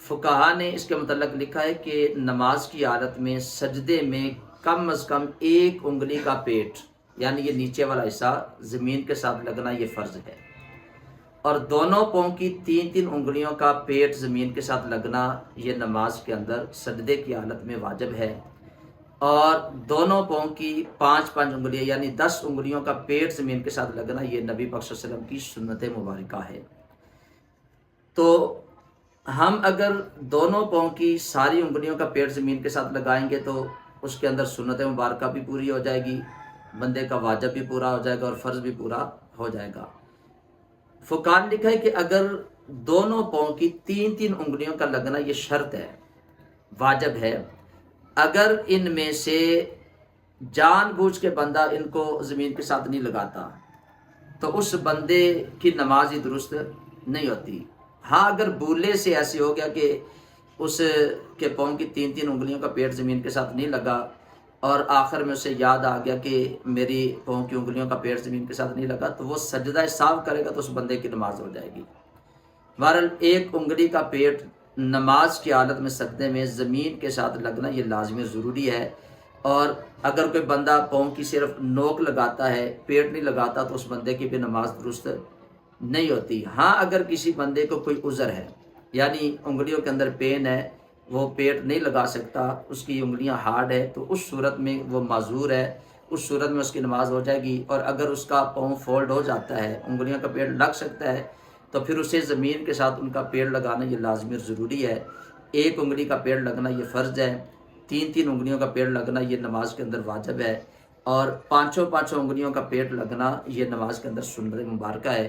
فقہا نے اس کے متعلق لکھا ہے کہ نماز کی حالت میں سجدے میں کم از کم ایک انگلی کا پیٹ، یعنی یہ نیچے والا حصہ زمین کے ساتھ لگنا یہ فرض ہے، اور دونوں پاؤں کی تین تین انگلیوں کا پیٹ زمین کے ساتھ لگنا یہ نماز کے اندر سجدے کی حالت میں واجب ہے، اور دونوں پاؤں کی پانچ پانچ انگلیاں یعنی 10 انگلیوں کا پیٹ زمین کے ساتھ لگنا یہ نبی پاک صلی اللہ علیہ وسلم کی سنت مبارکہ ہے۔ تو ہم اگر دونوں پاؤں کی ساری انگلیوں کا پیٹ زمین کے ساتھ لگائیں گے تو اس کے اندر سنت مبارکہ بھی پوری ہو جائے گی، بندے کا واجب بھی پورا ہو جائے گا اور فرض بھی پورا ہو جائے گا۔ فقہا نے لکھا ہے کہ اگر دونوں پاؤں کی تین تین انگلیوں کا لگنا یہ شرط ہے، واجب ہے، اگر ان میں سے جان بوجھ کے بندہ ان کو زمین کے ساتھ نہیں لگاتا تو اس بندے کی نماز ہی درست نہیں ہوتی۔ ہاں اگر بولے سے ایسے ہو گیا کہ اس کے پاؤں کی تین تین انگلیوں کا پیٹ زمین کے ساتھ نہیں لگا اور آخر میں اسے یاد آ گیا کہ میری پاؤں کی انگلیوں کا پیٹ زمین کے ساتھ نہیں لگا تو وہ سجدہ سہو کرے گا تو اس بندے کی نماز ہو جائے گی۔ بہرحال ایک انگلی کا پیٹ نماز کی حالت میں سجدے میں زمین کے ساتھ لگنا یہ لازمی ضروری ہے، اور اگر کوئی بندہ پاؤں کی صرف نوک لگاتا ہے پیٹ نہیں لگاتا تو اس بندے کی بھی نماز درست نہیں ہوتی۔ ہاں اگر کسی بندے کو کوئی عذر ہے، یعنی انگلیوں کے اندر پین ہے، وہ پیٹ نہیں لگا سکتا، اس کی انگلیاں ہارڈ ہے، تو اس صورت میں وہ معذور ہے، اس صورت میں اس کی نماز ہو جائے گی۔ اور اگر اس کا پاؤں فولڈ ہو جاتا ہے، انگلیوں کا پیٹ لگ سکتا ہے، تو پھر اسے زمین کے ساتھ ان کا پیڑ لگانا یہ لازمی اور ضروری ہے۔ ایک انگلی کا پیڑ لگنا یہ فرض ہے، تین تین انگلیوں کا پیڑ لگنا یہ نماز کے اندر واجب ہے، اور پانچوں پانچوں انگلیوں کا پیڑ لگنا یہ نماز کے اندر سنت مبارکہ ہے۔